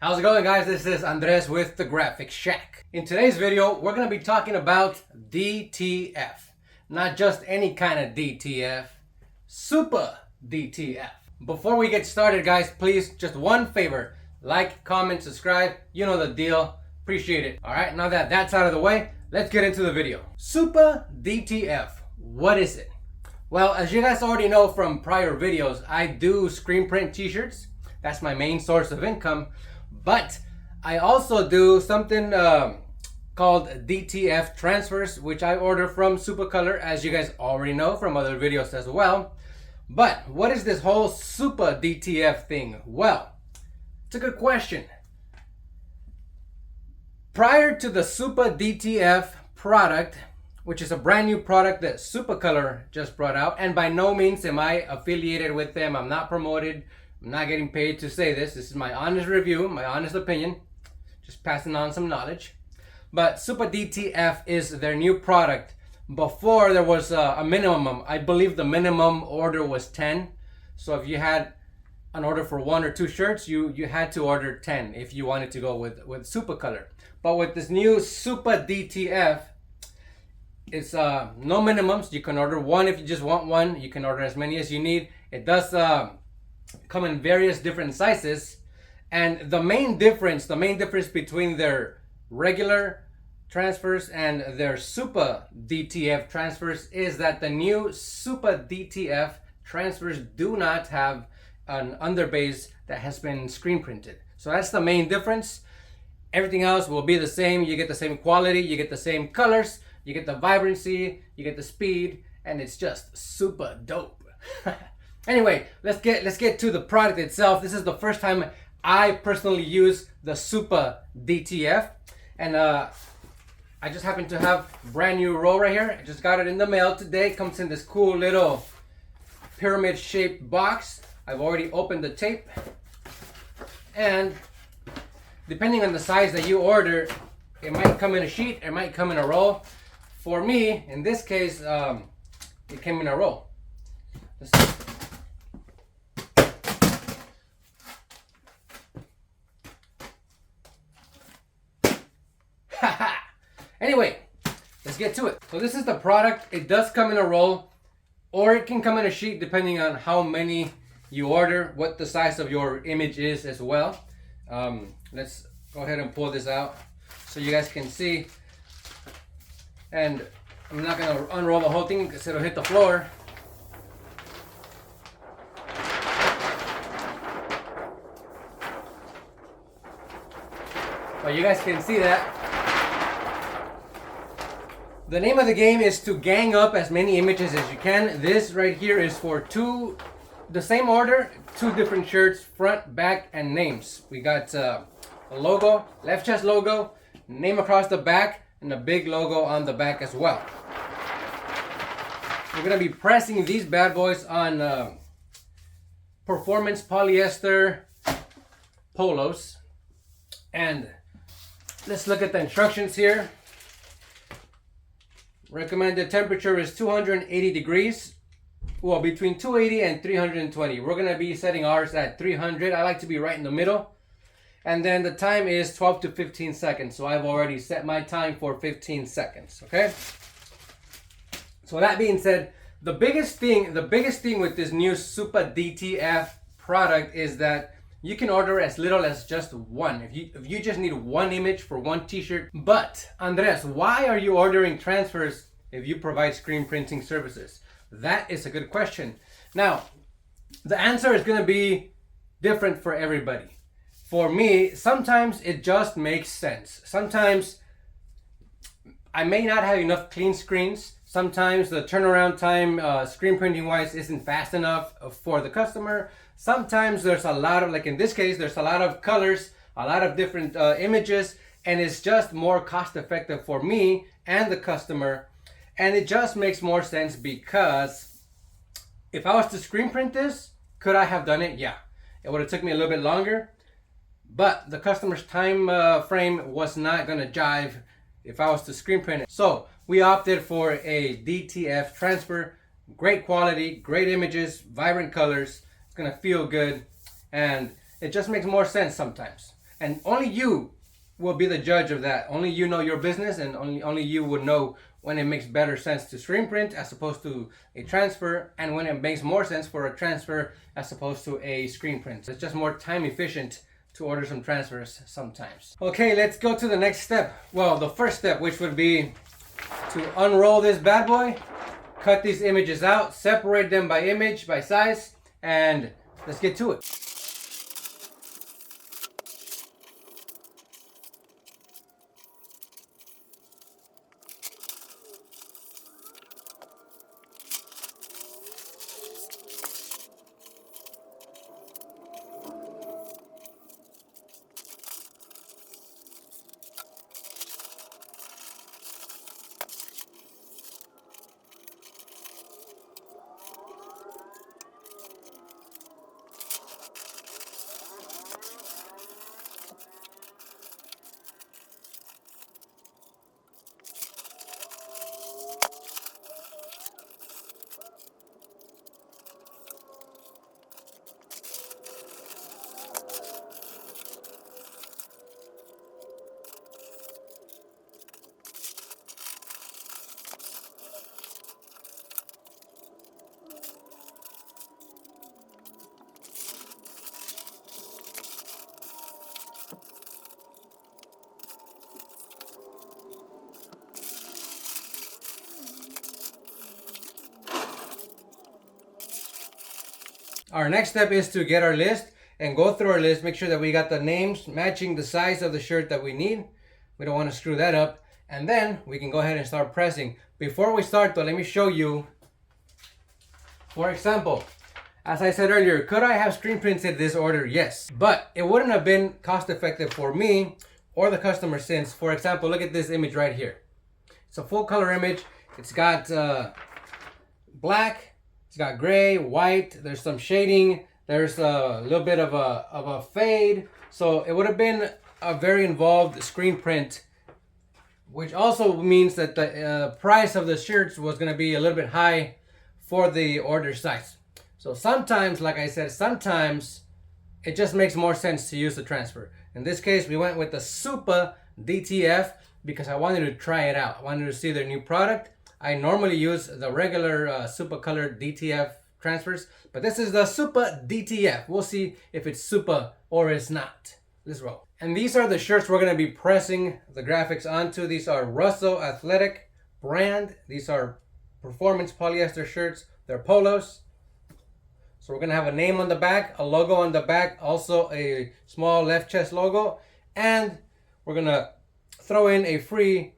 How's it going, guys? This is Andres with the Graphics Shack. In today's video, we're going to be talking about DTF. Not just any kind of DTF, SupaDTF. Before we get started, guys, please, just one favor. Like, comment, subscribe. You know the deal. Appreciate it. Alright, now that that's out of the way, let's get into the video. SupaDTF. What is it? Well, as you guys already know from prior videos, I do screen print t-shirts. That's my main source of income. But I also do something called DTF transfers, which I order from Supacolor, as you guys already know from other videos as well. But what is this whole SupaDTF thing? Well, it's a good question. Prior to the SupaDTF product, which is a brand new product that Supacolor just brought out, and by no means am I affiliated with them. I'm not promoted. I'm not getting paid to say this. This is my honest review, my honest opinion. Just passing on some knowledge. But SupaDTF is their new product. Before there was a minimum. I believe the minimum order was 10. So if you had an order for 1 or 2 shirts, you had to order 10 if you wanted to go with Supacolor. But with this new SupaDTF, it's no minimums. You can order 1 if you just want 1. You can order as many as you need. It does come in various different sizes, and the main difference between their regular transfers and their SupaDTF transfers is that the new SupaDTF transfers do not have an underbase that has been screen printed. So that's the main difference. Everything else will be the same. You get the same quality, you get the same colors, you get the vibrancy, you get the speed, and it's just super dope. Anyway, let's get to the product itself. This is the first time I personally use the SupaDTF, and I just happen to have brand new roll right here. I just got it in the mail today. It comes in this cool little pyramid shaped box. I've already opened the tape, and depending on the size that you order, it might come in a sheet, it might come in a roll. For me, in this case, it came in a roll. Anyway, let's get to it. So this is the product. It does come in a roll, or it can come in a sheet depending on how many you order, what the size of your image is as well. Let's go ahead and pull this out so you guys can see. And I'm not gonna unroll the whole thing because it'll hit the floor. But you guys can see that. The name of the game is to gang up as many images as you can. This right here is for the same order, 2 different shirts, front, back, and names. We got a logo, left chest logo, name across the back, and a big logo on the back as well. We're gonna be pressing these bad boys on performance polyester polos. And let's look at the instructions here. Recommended temperature is 280 degrees. Well, between 280 and 320. We're going to be setting ours at 300. I like to be right in the middle. And then the time is 12 to 15 seconds. So I've already set my time for 15 seconds. Okay? So that being said, the biggest thing with this new SupaDTF product is that you can order as little as just 1. If you just need 1 image for 1 t-shirt. But Andres, why are you ordering transfers if you provide screen printing services? That is a good question. Now, the answer is going to be different for everybody. For me, sometimes it just makes sense. Sometimes I may not have enough clean screens. Sometimes the turnaround time screen printing wise isn't fast enough for the customer. Sometimes there's a lot of, like in this case, there's a lot of colors, a lot of different images, and it's just more cost effective for me and the customer. And it just makes more sense because if I was to screen print this, could I have done it? Yeah. It would have took me a little bit longer, but the customer's time frame was not going to jive if I was to screen print it. So we opted for a DTF transfer. Great quality, great images, vibrant colors. It's gonna feel good, and it just makes more sense sometimes. And only you will be the judge of that. Only you know your business, and only you would know when it makes better sense to screen print as opposed to a transfer, and when it makes more sense for a transfer as opposed to a screen print. It's just more time efficient to order some transfers sometimes. Okay, let's go to the next step. Well, the first step, which would be to unroll this bad boy, cut these images out, separate them by image, by size, and let's get to it. Our next step is to get our list and go through our list, make sure that we got the names matching the size of the shirt that we need. We don't want to screw that up. And then we can go ahead and start pressing. Before we start though, let me show you. For example, as I said earlier, could I have screen printed this order? Yes, but it wouldn't have been cost effective for me or the customer, since, for example, look at this image right here. It's a full color image. It's got black, it's got gray, white, there's some shading, there's a little bit of a fade. So it would have been a very involved screen print, which also means that the price of the shirts was gonna be a little bit high for the order size. So sometimes, like I said, sometimes it just makes more sense to use the transfer. In this case, we went with the SupaDTF because I wanted to try it out. I wanted to see their new product. I normally use the regular Super Color DTF transfers, but this is the SupaDTF. We'll see if it's Super or it's not. Let's roll. And these are the shirts we're gonna be pressing the graphics onto. These are Russell Athletic brand. These are performance polyester shirts. They're polos. So we're gonna have a name on the back, a logo on the back, also a small left chest logo, and we're gonna throw in a free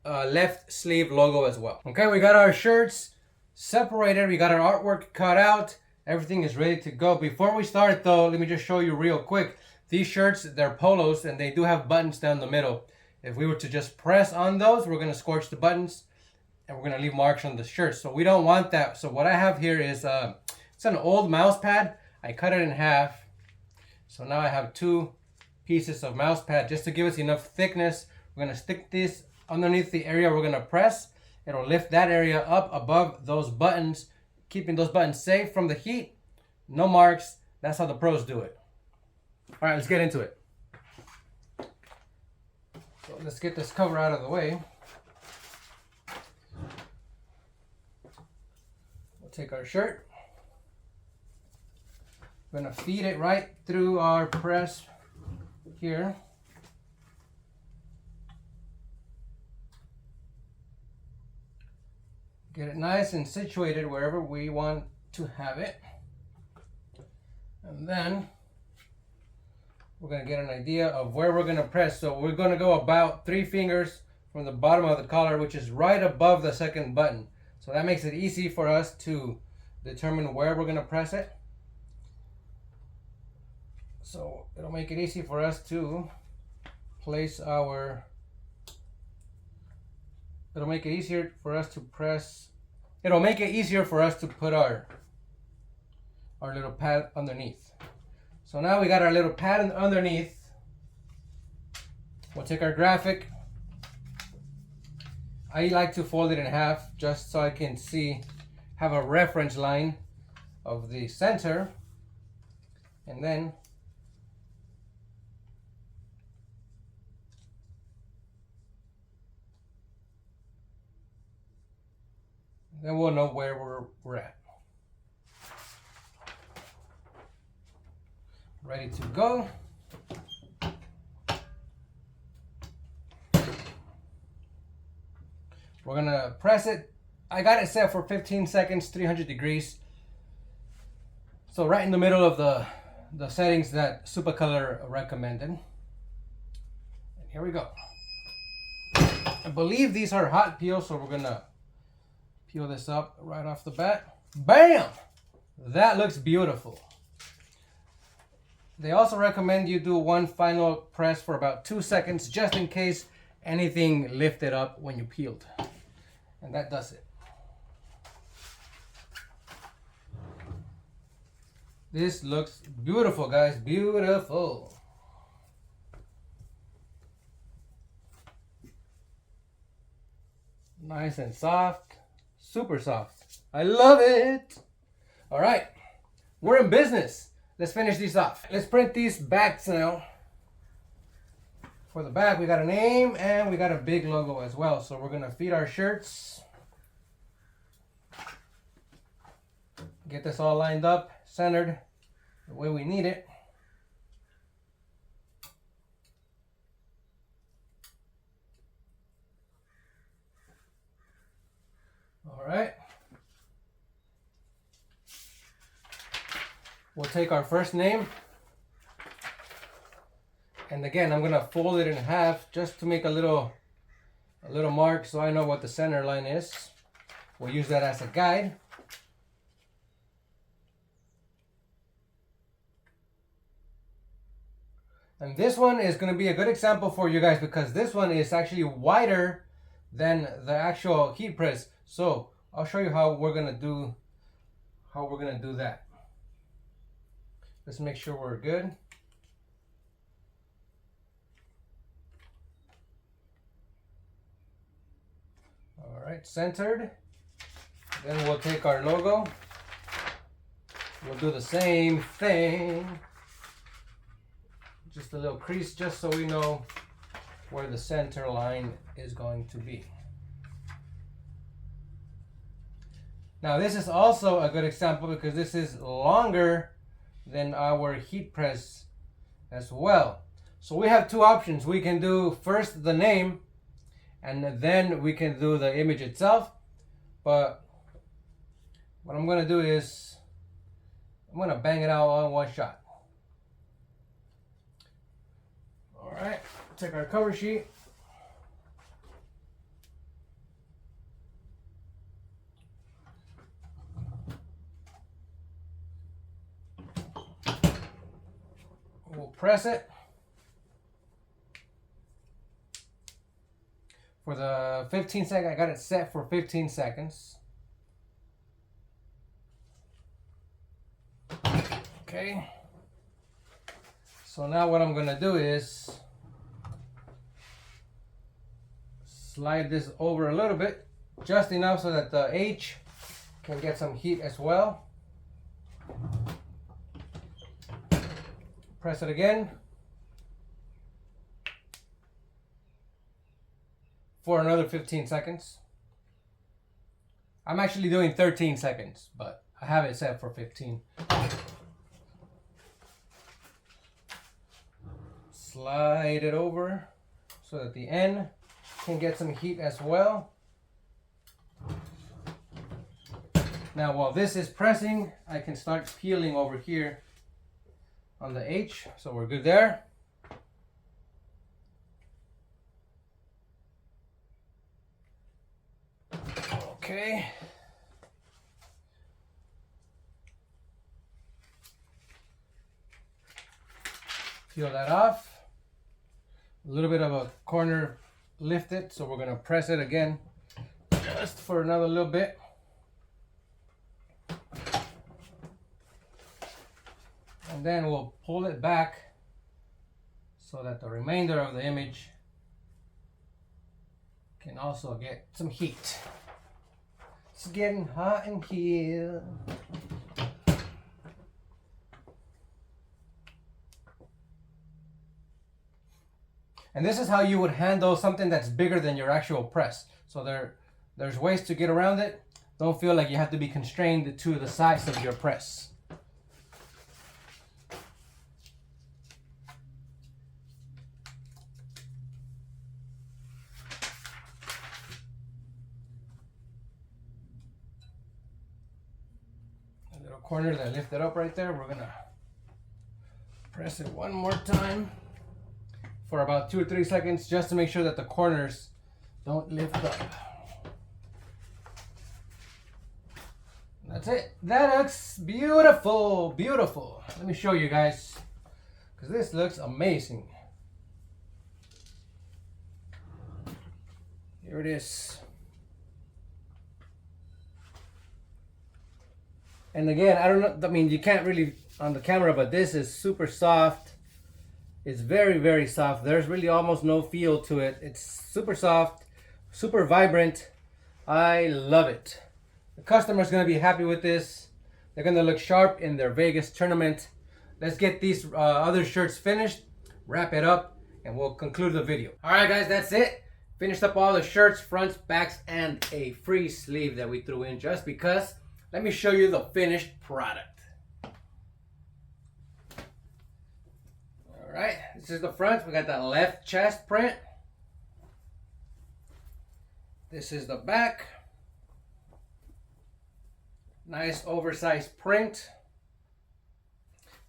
left sleeve logo as well. Okay, we got our shirts separated, we got our artwork cut out, everything is ready to go. Before we start though, let me just show you real quick. These shirts, they're polos and they do have buttons down the middle. If we were to just press on those, we're gonna scorch the buttons and we're gonna leave marks on the shirt. So we don't want that. So what I have here is it's an old mouse pad. I cut it in half. So now I have 2 pieces of mouse pad just to give us enough thickness. We're gonna stick this underneath the area we're gonna press. It'll lift that area up above those buttons, keeping those buttons safe from the heat. No marks. That's how the pros do it. All right, let's get into it. So let's get this cover out of the way. We'll take our shirt. We're gonna feed it right through our press here. Get it nice and situated wherever we want to have it. And then we're gonna get an idea of where we're gonna press. So we're gonna go about 3 fingers from the bottom of the collar, which is right above the second button. So that makes it easy for us to determine where we're gonna press it. So it'll make it easy for us to place our, it'll make it easier for us to press, it'll make it easier for us to put our little pad underneath. So now we got our little pad underneath. We'll take our graphic. I like to fold it in half just so I can see, have a reference line of the center. And then Then we'll know where we're at. Ready to go. We're gonna press it. I got it set for 15 seconds, 300 degrees. So right in the middle of the settings that SupaColor recommended. And here we go. I believe these are hot peels, so we're gonna peel this up right off the bat. Bam! That looks beautiful. They also recommend you do one final press for about 2 seconds, just in case anything lifted up when you peeled. And that does it. This looks beautiful, guys. Beautiful. Nice and soft. Super soft. I love it. All right. We're in business. Let's finish these off. Let's print these backs now. For the back, we got a name and we got a big logo as well. So we're gonna feed our shirts. Get this all lined up, centered, the way we need it. All right. We'll take our first name. And again, I'm gonna fold it in half just to make a little mark so I know what the center line is. We'll use that as a guide. And this one is gonna be a good example for you guys because this one is actually wider than the actual heat press. So I'll show you how we're gonna do that. Let's make sure we're good. All right, centered. Then we'll take our logo. We'll do the same thing. Just a little crease just so we know where the center line is going to be. Now this is also a good example because this is longer than our heat press as well. So we have two options. We can do first the name and then we can do the image itself. But what I'm gonna do is I'm gonna bang it out on one shot. All right, take our cover sheet. We'll press it. For the 15 seconds, I got it set for 15 seconds. Okay. So now what I'm gonna do is slide this over a little bit, just enough so that the H can get some heat as well. Press it again for another 15 seconds. I'm actually doing 13 seconds, but I have it set for 15. Slide it over so that the end can get some heat as well. Now while this is pressing, I can start peeling over here on the H, so we're good there. Okay. Peel that off. A little bit of a corner lifted, so we're gonna press it again just for another little bit. And then we'll pull it back so that the remainder of the image can also get some heat. It's getting hot in here. And this is how you would handle something that's bigger than your actual press. So there's ways to get around it. don't feel like you have to be constrained to the size of your press. A little corner that lifted up right there, we're gonna press it one more time for about 2 or 3 seconds just to make sure that the corners don't lift up. That's it. That looks beautiful, beautiful. Let me show you guys, because this looks amazing. Here it is. And again, I don't know, I mean, you can't really on the camera, but this is super soft. It's very, very soft. There's really almost no feel to it. It's super soft, super vibrant. I love it. The customer's gonna be happy with this. They're gonna look sharp in their Vegas tournament. Let's get these other shirts finished, wrap it up, and we'll conclude the video. All right, guys, that's it. Finished up all the shirts, fronts, backs, and a free sleeve that we threw in just because. Let me show you the finished product. All right, this is the front. We got that left chest print. This is the back. Nice oversized print.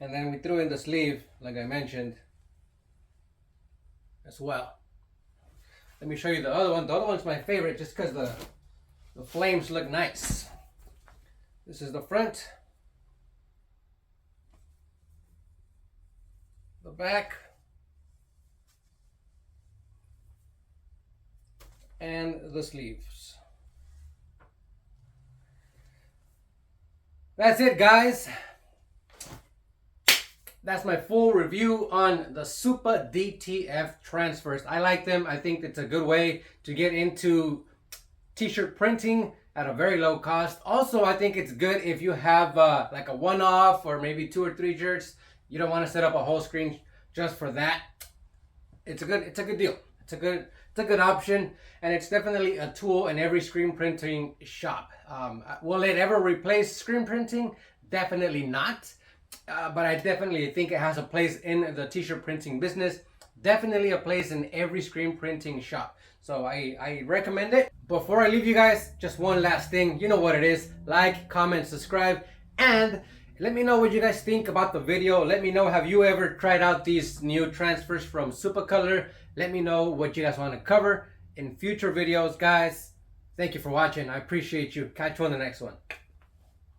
And then we threw in the sleeve, like I mentioned, as well. Let me show you the other one. The other one's my favorite just because the flames look nice. This is the front. The back. And the sleeves. That's it, guys. That's my full review on the SupaDTF transfers. I like them. I think it's a good way to get into t-shirt printing at a very low cost. Also, I think it's good if you have like a one-off or maybe 2 or 3 shirts. You don't want to set up a whole screen just for that. It's a good deal. It's a good option, and it's definitely a tool in every screen printing shop. Will it ever replace screen printing? Definitely not. But I definitely think it has a place in the t-shirt printing business. Definitely a place in every screen printing shop. So I recommend it. Before I leave you guys, just one last thing. You know what it is. Like, comment, subscribe, and let me know what you guys think about the video. Let me know, have you ever tried out these new transfers from SupaColor? Let me know what you guys want to cover in future videos, guys. Thank you for watching. I appreciate you. Catch you on the next one.